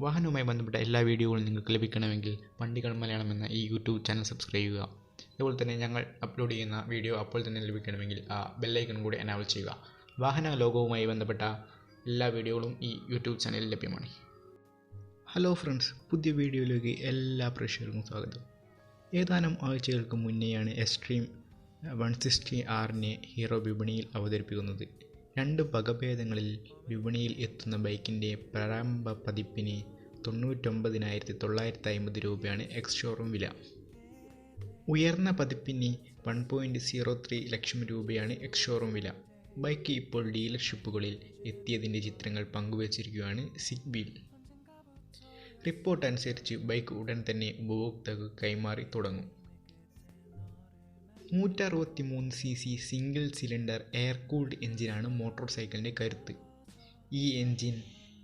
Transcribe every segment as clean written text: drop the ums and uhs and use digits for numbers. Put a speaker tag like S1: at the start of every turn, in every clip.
S1: വാഹനവുമായി ബന്ധപ്പെട്ട എല്ലാ വീഡിയോകളും നിങ്ങൾക്ക് ലഭിക്കണമെങ്കിൽ വണ്ടികൾ മലയാളം എന്ന ഈ യൂട്യൂബ് ചാനൽ സബ്സ്ക്രൈബ് ചെയ്യുക. അതുപോലെ തന്നെ ഞങ്ങൾ അപ്ലോഡ് ചെയ്യുന്ന വീഡിയോ അപ്പോൾ തന്നെ ലഭിക്കണമെങ്കിൽ ആ ബെല്ലൈക്കൺ കൂടി എനേബിൾ ചെയ്യുക. വാഹന ലോകവുമായി ബന്ധപ്പെട്ട എല്ലാ വീഡിയോകളും ഈ യൂട്യൂബ് ചാനലിൽ ലഭ്യമാണ്. ഹലോ ഫ്രണ്ട്സ്, പുതിയ വീഡിയോയിലേക്ക് എല്ലാ പ്രേക്ഷകർക്കും സ്വാഗതം. ഏതാനും ആഴ്ചകൾക്ക് മുന്നെയാണ് എക്സ്ട്രീം 160R ഹീറോ വിപണിയിൽ അവതരിപ്പിക്കുന്നത്. രണ്ട് വകഭേദങ്ങളിൽ വിപണിയിൽ എത്തുന്ന ബൈക്കിൻ്റെ പ്രാരംഭ പതിപ്പിന് 99,950 രൂപയാണ് എക്സ് ഷോറൂം വില. ഉയർന്ന പതിപ്പിന് 1.03 ലക്ഷം രൂപയാണ് എക്സ് ഷോറൂം വില. ബൈക്ക് ഇപ്പോൾ ഡീലർഷിപ്പുകളിൽ എത്തിയതിൻ്റെ ചിത്രങ്ങൾ പങ്കുവച്ചിരിക്കുകയാണ് സിഗ്ബീൽ. റിപ്പോർട്ട് അനുസരിച്ച് ബൈക്ക് ഉടൻ തന്നെ ഉപഭോക്താക്കൾക്ക് കൈമാറി തുടങ്ങും. 163cc single cylinder air cooled എഞ്ചിനാണ് മോട്ടോർ സൈക്കിളിൻ്റെ കരുത്ത്. ഈ എഞ്ചിൻ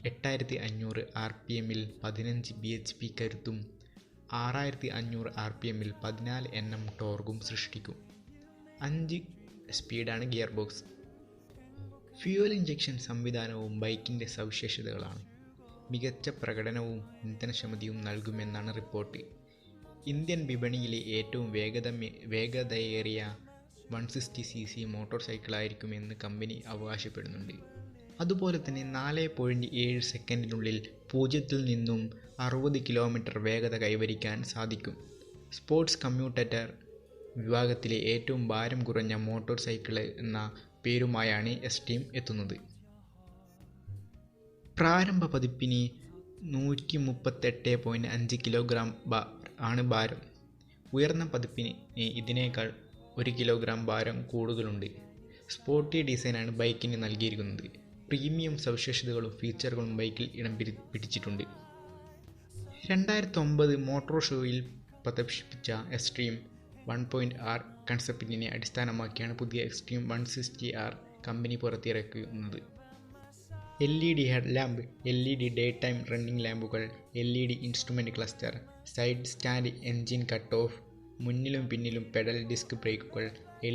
S1: 8500 RPMൽ 15 bhp കരുത്തും 6500 RPMൽ 14 Nm ടോർക്കും സൃഷ്ടിക്കും. 5 സ്പീഡാണ് ഗിയർ ബോക്സ്. ഫ്യൂവൽ ഇഞ്ചക്ഷൻ സംവിധാനവും ബൈക്കിൻ്റെ സവിശേഷതകളാണ്. മികച്ച പ്രകടനവും ഇന്ധനക്ഷമതയും നൽകുമെന്നാണ് റിപ്പോർട്ട്. ഇന്ത്യൻ വിപണിയിലെ ഏറ്റവും വേഗതയേറിയ 160cc മോട്ടോർ സൈക്കിളായിരിക്കുമെന്ന് കമ്പനി അവകാശപ്പെടുന്നുണ്ട്. അതുപോലെ തന്നെ 4.7 സെക്കൻഡിനുള്ളിൽ 0 നിന്നും 60 കിലോമീറ്റർ വേഗത കൈവരിക്കാൻ സാധിക്കും. സ്പോർട്സ് കമ്മ്യൂട്ടർ വിഭാഗത്തിലെ ഏറ്റവും ഭാരം കുറഞ്ഞ മോട്ടോർ സൈക്കിൾ എന്ന പേരുമായാണ് എക്സ്ട്രീം എത്തുന്നത്. പ്രാരംഭ പതിപ്പിന് 138.5 കിലോഗ്രാം ആണ് ഭാരം. ഉയർന്ന പതിപ്പിന് ഇതിനേക്കാൾ 1 കിലോഗ്രാം ഭാരം കൂടുതലുണ്ട്. സ്പോർട്ടി ഡിസൈനാണ് ബൈക്കിന് നൽകിയിരിക്കുന്നത്. പ്രീമിയം സവിശേഷതകളും ഫീച്ചറുകളും ബൈക്കിൽ ഇടം പിടിച്ചിട്ടുണ്ട്. 2009 മോട്ടോർ ഷോയിൽ പ്രദർശിപ്പിച്ച എക്സ്ട്രീം 1.R കൺസെപ്റ്റിനെ അടിസ്ഥാനമാക്കിയാണ് പുതിയ എക്സ്ട്രീം 160R കമ്പനി പുറത്തിറക്കുന്നത്. LED head lamp, LED day time running ലാമ്പുകൾ, LED instrument cluster, side stand engine cut off, മുന്നിലും പിന്നിലും പെഡൽ ഡിസ്ക് ബ്രേക്കുകൾ,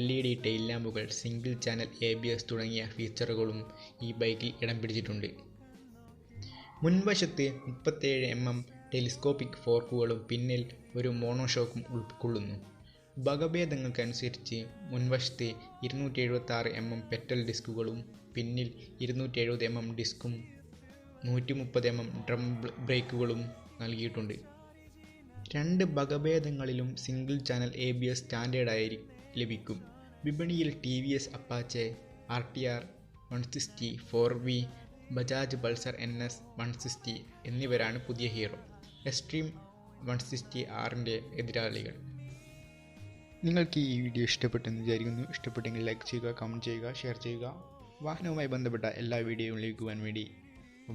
S1: LED ടെയിൽ ലാമ്പുകൾ, സിംഗിൾ ചാനൽ ABS തുടങ്ങിയ ഫീച്ചറുകളും ഈ ബൈക്കിൽ ഇടം പിടിച്ചിട്ടുണ്ട്. മുൻവശത്ത് 37 mm ടെലിസ്കോപ്പിക് ഫോർക്കുകളും പിന്നിൽ ഒരു മോണോഷോക്കും ഉൾക്കൊള്ളുന്നു. വകഭേദങ്ങൾക്കനുസരിച്ച് മുൻവശത്ത് 276 mm പെറ്റൽ ഡിസ്കുകളും പിന്നിൽ 270 mm ഡിസ്കും 130 mm ഡ്രം ബ്രേക്കുകളും നൽകിയിട്ടുണ്ട്. രണ്ട് വകഭേദങ്ങളിലും സിംഗിൾ ചാനൽ ABS സ്റ്റാൻഡേർഡായി ലഭിക്കും. വിപണിയിൽ TVS Apache RTR 160, 4V, Bajaj Pulsar NS 160 എന്നിവരാണ് പുതിയ ഹീറോ എക്സ്ട്രീം 160Rൻ്റെ എതിരാളികൾ. നിങ്ങൾക്ക് ഈ വീഡിയോ ഇഷ്ടപ്പെട്ടെന്ന് വിചാരിക്കുന്നു. ഇഷ്ടപ്പെട്ടെങ്കിൽ ലൈക്ക് ചെയ്യുക, കമൻറ്റ് ചെയ്യുക, ഷെയർ ചെയ്യുക. വാഹനവുമായി ബന്ധപ്പെട്ട എല്ലാ വീഡിയോയും ലഭിക്കുവാൻ വേണ്ടി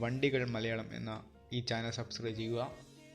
S1: വണ്ടികൾ മലയാളം എന്ന ഈ ചാനൽ സബ്സ്ക്രൈബ് ചെയ്യുക.